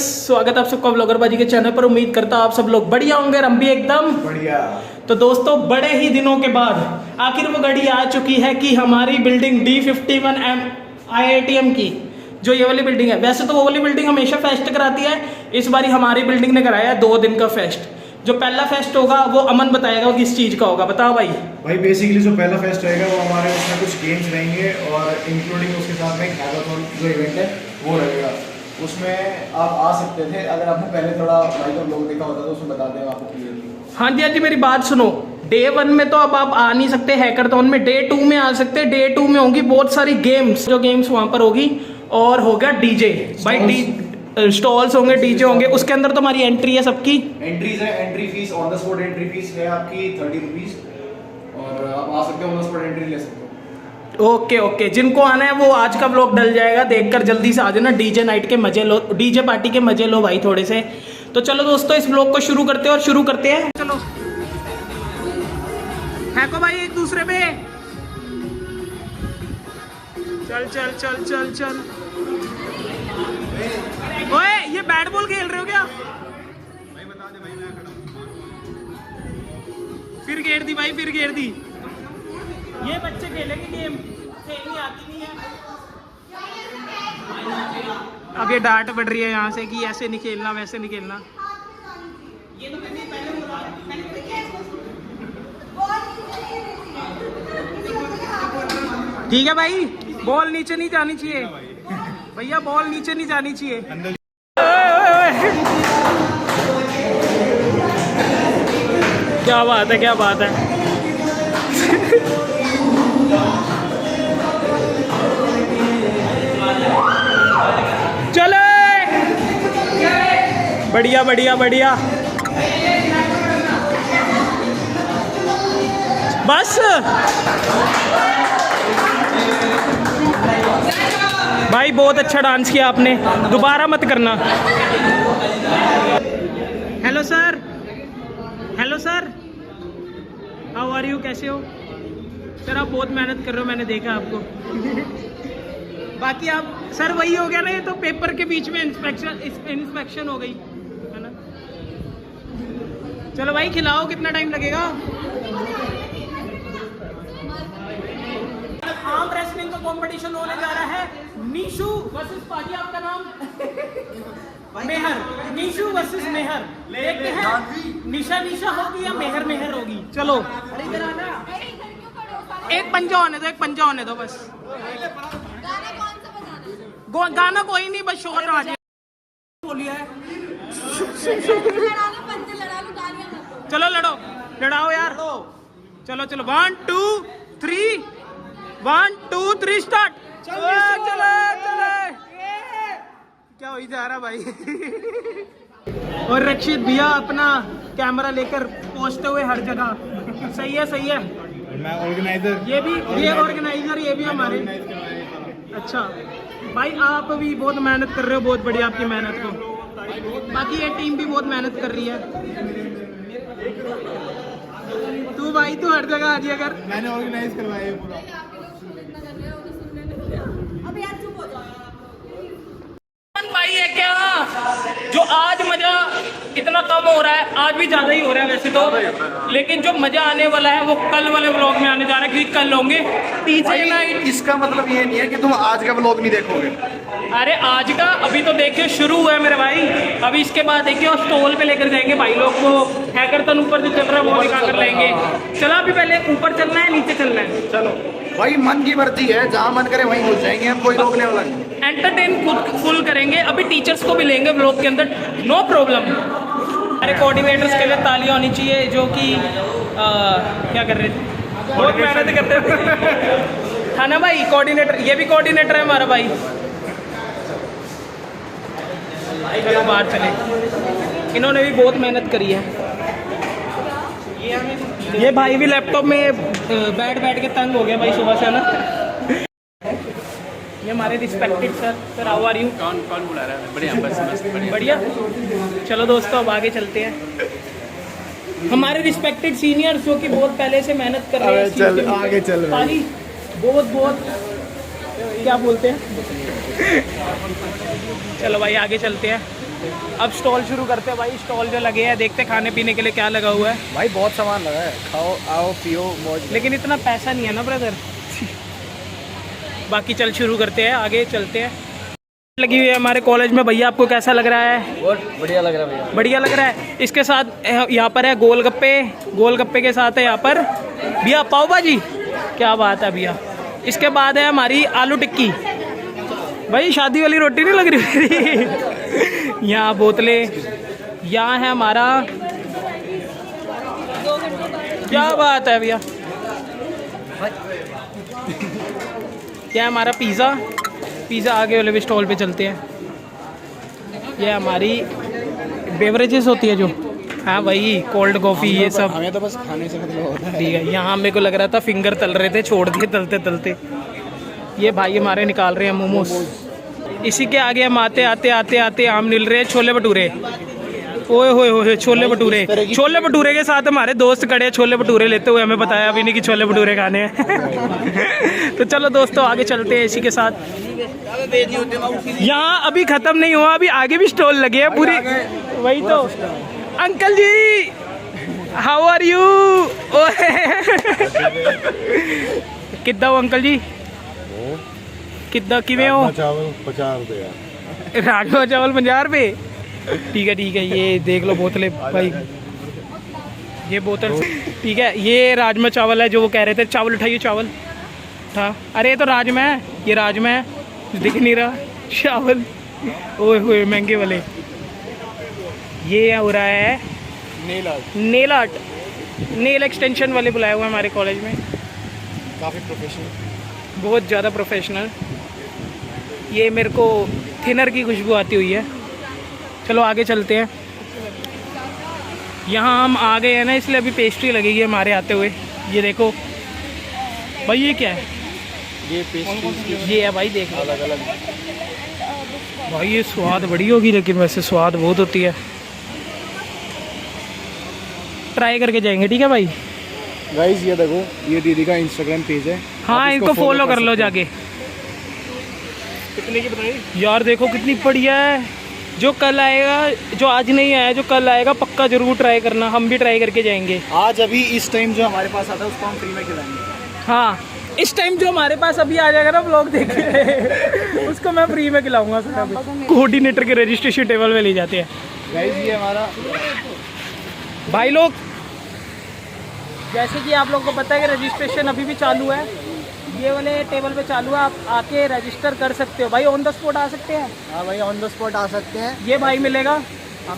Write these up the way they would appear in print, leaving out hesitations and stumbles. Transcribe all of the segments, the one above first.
Guys, स्वागत है आप सबका व्लॉगर बाजी के चैनल पर। उम्मीद करता हूं आप सब लोग बढ़िया होंगे और हम भी एकदम बढ़िया। तो दोस्तों, बड़े ही दिनों के बाद आखिर वो घड़ी आ चुकी है कि हमारी बिल्डिंग D51M IITM की जो ये वाली बिल्डिंग है, वैसे तो वो वाली बिल्डिंग हमेशा फेस्ट कराती है, इस बारी हमारी बिल्डिंग ने कराया 2 दिन का फेस्ट। जो पहला फेस्ट होगा वो अमन बताएगा वो किस चीज़ का होगा। बताओ भाई। भाई बेसिकली जो पहला फेस्ट रहेगा वो हमारे उसमें कुछ गेम्स रहेंगे और इंक्लूडिंग उसके साथ में हैकाथॉन जो इवेंट है वो रहेगा। उसमें आप आ सकते थे, अगर आपने पहले थोड़ा भाई तो लोग देखा होता तो उसमें बता दें आपको क्लियरली। हाँ जी, हाँ जी, मेरी बात सुनो। डे 1 में तो अब आप आ नहीं सकते हैकाथॉन में, डे 2 में आ सकते। डे 2 में होंगी बहुत सारी गेम्स, जो गेम्स वहाँ पर होगी, और होगा डीजे भाई, स्टॉल्स होंगे, डीजे होंगे। उसके अंदर तो हमारी एंट्री है सबकी। एंट्रीज है, entry fees on the spot entry fees है आपकी 30 रुपीज़ और आप आ सकते हो, ऑन द स्पॉट एंट्री ले सकते हो। ओके ओके, जिनको आना है वो आज का व्लॉग डल जाएगा, देखकर जल्दी से आ जाना। डीजे नाइट के मजे लो, डीजे पार्टी के मजे लो भाई थोड़े से। तो चलो दोस्तों, इस व्लॉग को शुरू करते हैं और शुरू करते हैं। चलो फेंको भाई एक दूसरे पे। चल चल चल चल चल। ओए, ये बैट बॉल खेल रहे हो क्या? भाई बता दे भाई, मैं खड़ा हूं। फिर घेर दी भाई, फिर घेर दी। ये बच्चे खेलेंगे गेम, खेलनी आती नहीं है। अब ये डांट पड़ रही है यहाँ से कि ऐसे नहीं खेलना, वैसे नहीं खेलना। ये तो पहले ठीक है भाई, बॉल नीचे नहीं जानी चाहिए भैया, बॉल नीचे नहीं जानी चाहिए। क्या बात है, क्या बात है। चले, बढ़िया बढ़िया बढ़िया। बस भाई, बहुत अच्छा डांस किया आपने, दोबारा मत करना। Hello sir, hello sir, how are you, कैसे हो सर? आप बहुत मेहनत कर रहे हो, मैंने देखा आपको। बाकी आप सर वही हो गया ना, ये तो पेपर के बीच में इंस्पेक्शन हो गई है ना। चलो भाई, खिलाओ, कितना टाइम लगेगा? आर्म रेसलिंग का कंपटीशन होने जा रहा है। निशु वर्सेस पाजी, आपका नाम? मेहर। निशु वर्सेस मेहर, देखते हैं निशा निशा होगी या मेहर मेहर होगी। चलो इधर आना, एक पंजा होने दो, एक पंजा होने दो बस। गाना कोई नहीं, बस शोर आ जाए। बोलिए चलो लड़ो, लड़ाओ यार। चलो चलो, 1 2 3, 1 2 3 स्टार्ट। चले चले चले, क्या हो ही जा रहा भाई। और रक्षित भैया अपना कैमरा लेकर पहुंचते हुए हर जगह। सही है, सही है। मैं ऑर्गेनाइजर, ये ऑर्गेनाइजर, ये भी हमारे। अच्छा भाई, आप भी बहुत मेहनत कर रहे हो, बहुत बढ़िया आपकी मेहनत को। बाकी ये टीम भी बहुत मेहनत कर रही है। तू भाई, तू हर जगह आ जाइए। अगर मैंने ऑर्गेनाइज करवाया है पूरा। भाई है क्या जो आज मजा इतना कम हो रहा है, आज भी ज्यादा ही हो रहा है वैसे तो, लेकिन जो मजा आने वाला है वो कल वाले व्लॉग में आने जा रहा है, क्योंकि कल होंगे टीचर नाइट। इसका मतलब ये नहीं है कि तुम आज का व्लॉग नहीं देखोगे। अरे आज का अभी तो देखिए शुरू हुआ है मेरे भाई, अभी इसके बाद देखिए और स्टॉल पे लेकर जाएंगे भाई लोग को। हैकाथॉन ऊपर जो चल रहा है वो दिखा कर लाएंगे। चलो अभी पहले ऊपर चलना है, नीचे चलना है? चलो भाई, मन की मर्जी है, जहाँ मन करे वहीं घुस जाएंगे हम, कोई रोकने वाला नहीं। एंटरटेन खुद फुल करेंगे। अभी टीचर्स को भी लेंगे व्लॉग के अंदर, नो प्रॉब्लम। अरे कोऑर्डिनेटर्स के लिए तालियां होनी चाहिए, जो कि क्या कर रहे थे, बहुत मेहनत करते हैं। था ना भाई कोऑर्डिनेटर, ये भी कोऑर्डिनेटर है हमारा भाई। चलो बाहर चले, इन्होंने भी बहुत मेहनत करी है। ये भाई भी लैपटॉप में बैठ बैठ के तंग हो गया भाई सुबह से, है ना। ये हमारे respected sir, how are you? कौन कौन बुला रहा है? बढ़िया, बस बस बढ़िया। बढ़िया। चलो दोस्तों, अब आगे चलते हैं। हमारे रिस्पेक्टेड सीनियर्स जो कि बहुत पहले से मेहनत कर रहे हैं। चल आगे चल भाई। बहुत बहुत क्या बोलते हैं। चलो भाई आगे चलते हैं। अब स्टॉल शुरू करते हैं भाई। स्टॉल जो लगे हैं, देखते खाने पीने के लिए क्या लगा हुआ है। भाई बहुत सामान लगा है, खाओ आओ पियो मौज। लेकिन इतना पैसा नहीं है ना ब्रदर। बाकी चल शुरू करते हैं, आगे चलते हैं। लगी हुई है हमारे कॉलेज में। भैया आपको कैसा लग रहा है? बहुत बढ़िया लग रहा है भैया। बढ़िया लग रहा है। इसके साथ यहाँ पर है गोलगप्पे, गोलगप्पे के साथ है यहाँ पर भैया पाव भाजी। क्या बात है भैया। इसके बाद है हमारी आलू टिक्की। भाई शादी वाली रोटी नहीं लग रही। यहाँ बोतलें, यहाँ है हमारा, क्या बात है भैया, क्या हमारा पिज़्ज़ा। पिज़्ज़ा आगे वाले भी स्टॉल पे चलते हैं। ये हमारी बेवरेजेस होती है जो, हाँ भाई कोल्ड कॉफ़ी ये सब। हमें तो बस खाने से मतलब होता है। ठीक है। यहाँ मेरे को लग रहा था फिंगर तल रहे थे, छोड़ दिए तलते तलते। ये भाई हमारे निकाल रहे हैं मोमोज। इसी के आगे हम आते आते आते आते आम मिल रहे हैं छोले भटूरे। ओए होए होए छोले भटूरे। छोले भटूरे के साथ हमारे दोस्त खड़े हैं छोले भटूरे लेते हुए। हमें बताया अभी नहीं कि छोले भटूरे खाने हैं। तो चलो दोस्तों आगे चलते हैं इसी के साथ। यहाँ अभी खत्म नहीं हुआ, अभी आगे भी स्टॉल लगे हैं पूरी। वही तो uncle ji how are you. कितना हो अंकल जी? कितना किमें हो? चावल 50 रुपये। राजमा चावल 50 रुपये। ठीक है। ये देख लो बोतलें भाई, ये बोतल ठीक है। ये राजमा चावल है जो वो कह रहे थे। चावल उठाइए, चावल था। अरे ये तो राजमा है, ये राजमा है, दिख नहीं रहा चावल। ओए होए महंगे वाले। ये हो रहा है नेल आर्ट, नेल एक्सटेंशन वाले बुलाए हुए हैं हमारे कॉलेज में। काफ़ी प्रोफेशनल, बहुत ज़्यादा प्रोफेशनल। ये मेरे को थिनर की खुशबू आती हुई है। चलो आगे चलते हैं। यहाँ हम आ गए हैं ना, इसलिए अभी पेस्ट्री लगेगी हमारे आते हुए। ये देखो भाई, ये क्या है? ये पेस्ट्री ये है भाई, देख अलग अलग। भाई ये स्वाद बड़ी होगी, लेकिन वैसे स्वाद बहुत होती है। ट्राई करके जाएंगे, ठीक है भाई। गाइस ये देखो, ये दीदी का इंस्टाग्राम पेज है। हाँ इनको फॉलो कर लो जाके। कितने की बताइए यार देखो कितनी बढ़िया है। जो कल आएगा, जो आज नहीं आया, जो कल आएगा पक्का जरूर ट्राई करना। हम भी ट्राई करके जाएंगे। आज अभी इस टाइम जो हमारे पास आता है उसको हम फ्री में खिलाएंगे। हाँ इस टाइम जो हमारे पास अभी आ जाएगा ना ब्लॉग देख के, उसको मैं फ्री में खिलाऊंगा। कोऑर्डिनेटर के रजिस्ट्रेशन टेबल में ले जाते हैं। गाइस ये हमारा भाई लोग, जैसे कि आप लोगों को पता है कि रजिस्ट्रेशन अभी भी चालू है। ये वाले टेबल पे चालू है, आप आके रजिस्टर कर सकते हो भाई। ऑन द स्पॉट आ सकते हैं। हाँ भाई ऑन द स्पॉट आ सकते हैं। ये भाई मिलेगा,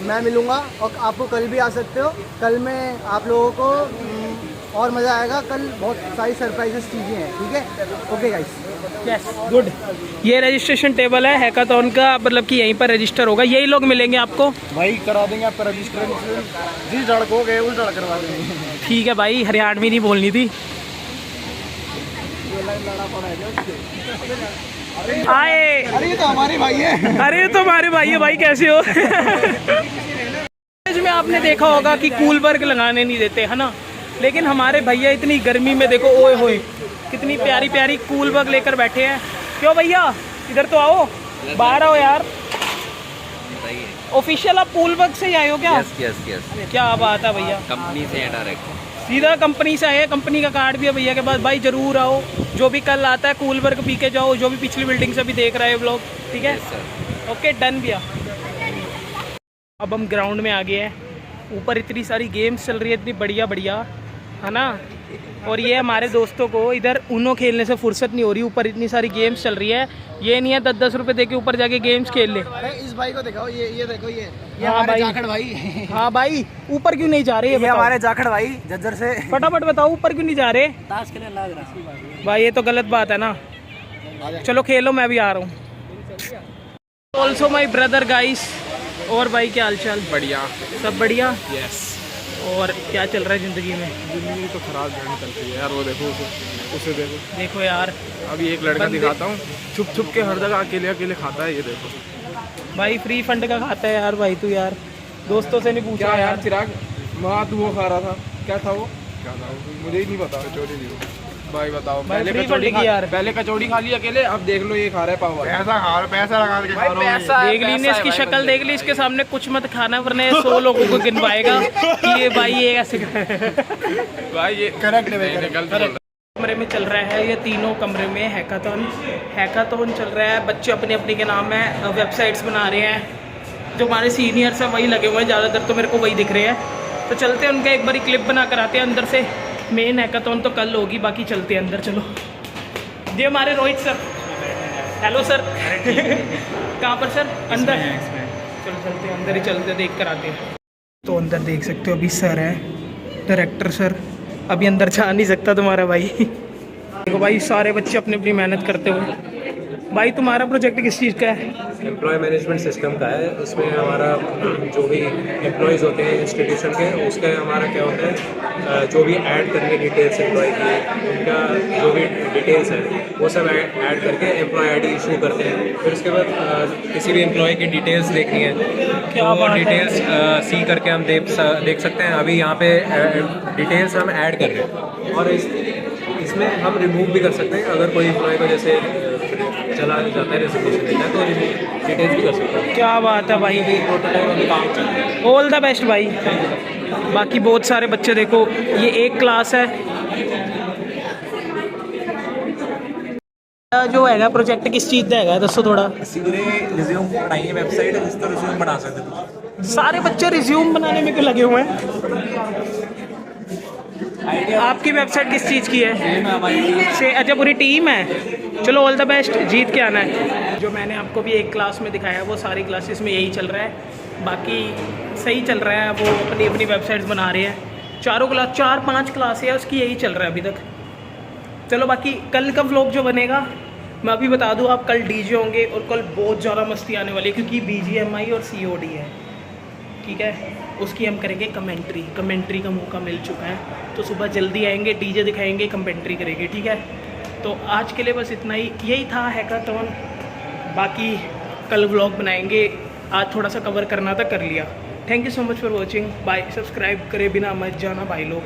मैं मिलूंगा और आपको कल भी आ सकते हो। कल में आप लोगों को और मज़ा आएगा। कल बहुत सारी सरप्राइजेस चीज़ें हैं, ठीक है। Okay guys, yes good. ये रजिस्ट्रेशन टेबल है हैकाथॉन का, मतलब कि यहीं पर रजिस्टर होगा। यही लोग मिलेंगे आपको। भाई करा देंगे आपका रजिस्ट्रेशन। जिस डर को गए उस डर करवा देंगे। ठीक है भाई, हरियाणवी नहीं बोलनी थी। आए, अरे ये तो हमारे भाई है। अरे तो हमारे भाई है भाई, कैसे हो? में आपने देखा होगा कि कूलबर्ग लगाने नहीं देते है ना, लेकिन हमारे भैया इतनी गर्मी में देखो, ओए होए कितनी प्यारी प्यारी कूलबर्ग लेकर बैठे हैं। क्यों भैया, इधर तो आओ, बाहर आओ यार। ऑफिशियल आप कूलबर्ग से ही आए हो क्या? यस। क्या बात है भैया, कंपनी से है डायरेक्ट। सीधा कंपनी से आए। कंपनी का कार्ड भी है भैया के पास। भाई जरूर आओ, जो भी कल आता है कूलबर्ग पी के जाओ। जो भी पिछली बिल्डिंग से भी देख रहा है व्लॉग, ठीक है। ओके डन भैया। अब हम ग्राउंड में आ गए हैं। ऊपर इतनी सारी गेम्स चल रही है, इतनी बढ़िया बढ़िया है ना। और ये हमारे दोस्तों को इधर ऊनो खेलने से फुर्सत नहीं हो रही। ऊपर इतनी सारी गेम्स चल रही है। ये नहीं है 10-10 रुपए दे के ऊपर जाके गेम्स खेल ले। अरे इस भाई को दिखाओ, ये देखो, ये हाँ हमारे भाई, जाखड़ भाई। हाँ भाई, ऊपर क्यों नहीं जा रहे? ये हमारे जाखड़ भाई जज्जर से। फटाफट बताओ, ऊपर क्यों नहीं जा रहे? ताश के लिए लग रहा। भाई ये तो गलत बात है ना। चलो खेलो, मैं भी आ रहा हूँ। Also my brother guys. और भाई क्या हाल चाल? बढ़िया। सब बढ़िया। यस। और क्या चल रहा है ज़िंदगी में? जिंदगी तो खराब जाने चलती है यार। वो देखो उसे देखो। देखो यार, अभी एक लड़का दिखाता हूँ, छुप छुप के हर जगह अकेले अकेले खाता है। ये देखो भाई फ्री फंड का खाता है यार भाई तू यार। दोस्तों से नहीं पूछा क्या यार। चिराग, वहाँ तू वो खा रहा था, क्या था वो? क्या था वो? मुझे ही नहीं पता, चोरी नहीं। भाई बताओ, भाई पहले free कचौड़ी फंड की यार। पहले कचौड़ी खा ली अकेले, अब देख लो ये खा रहा है पाव भाजी। पैसा खा रहे, पैसा लगा के खा रहे हो। देख ली ने इसकी शक्ल देख ली, इसके सामने कुछ मत खाना वरना ये 100 लोगों को गिनवाएगा कि ये भाई ये ऐसे भाई ये करेक्ट गलत कमरे में चल रहा है, ये तीनों कमरे में हैकाथन चल रहा है। बच्चे अपने अपने के नाम है वेबसाइट्स बना रहे हैं। जो हमारे सीनियर्स हैं वही लगे हुए हैं ज़्यादातर, तो मेरे को वही दिख रहे हैं। तो चलते हैं उनका एक बारी क्लिप बना कर आते हैं अंदर से। मेन हैकाथन तो कल होगी, बाकी चलते हैं अंदर। चलो ये हमारे रोहित सर, हेलो सर। कहाँ पर सर? अंदर। चलो चलते हैं अंदर ही, चलते देख कर आते हैं। तो अंदर देख सकते हो अभी सर है, डायरेक्टर सर। अभी अंदर जा नहीं सकता तुम्हारा भाई। देखो भाई सारे बच्चे अपनी अपनी मेहनत करते हुए। भाई तुम्हारा प्रोजेक्ट किस चीज़ का है? एम्प्लॉय मैनेजमेंट सिस्टम का है। इसमें हमारा जो भी एम्प्लॉयज़ होते हैं इंस्टीट्यूशन के, उसका हमारा क्या होता है, जो भी ऐड करनी डिटेल्स एम्प्लॉय की, उनका जो भी डिटेल्स है वो सब ऐड करके एम्प्लॉय आईडी इशू करते हैं। फिर उसके बाद किसी भी एम्प्लॉय की डिटेल्स देखनी है तो वो डिटेल्स सी करके हम देख सकते हैं। अभी यहाँ पे डिटेल्स हम ऐड कर रहे हैं, और इसमें हम रिमूव भी कर सकते हैं। अगर कोई एम्प्लॉय को जैसे चला जाता है, रेजिग्नेशन देता है, तो डिटेल्स भी कर सकते हैं। क्या बात है भाई, प्रोटोटाइप अभी काम चल रहा है। ऑल द बेस्ट भाई। बाकी बहुत सारे बच्चे देखो, ये एक क्लास है। जो हैगा प्रोजेक्ट किस चीज़ का हैगा दसो थोड़ा। रिज्यूम बनाइए वेबसाइट है जिसका रिज्यूम बना सकते हैं। सारे बच्चे रिज्यूम बनाने में क्यों लगे हुए हैं? आपकी वेबसाइट किस चीज़ की है? से अच्छा पूरी टीम है। चलो ऑल द बेस्ट, जीत के आना है। जो मैंने आपको भी एक क्लास में दिखाया वो सारी क्लासेस में यही चल रहा है। बाकी सही चल रहा है, वो अपनी अपनी वेबसाइट्स बना रहे हैं। चारों क्लास 4-5 क्लास है उसकी, यही चल रहा है अभी तक। चलो बाकी कल का व्लॉग जो बनेगा मैं अभी बता दूँ, आप कल डीजे होंगे और कल बहुत ज़्यादा मस्ती आने वाली है, क्योंकि BGMI और COD है, ठीक है। उसकी हम करेंगे कमेंट्री का मौका मिल चुका है। तो सुबह जल्दी आएंगे, डीजे दिखाएंगे, कमेंट्री करेंगे, ठीक है। तो आज के लिए बस इतना ही, यही था हैकाथन। बाकी कल व्लॉग बनाएंगे, आज थोड़ा सा कवर करना था, कर लिया। Thank you so much for watching. Bye. Subscribe करे बिना मत जाना भाई लोग।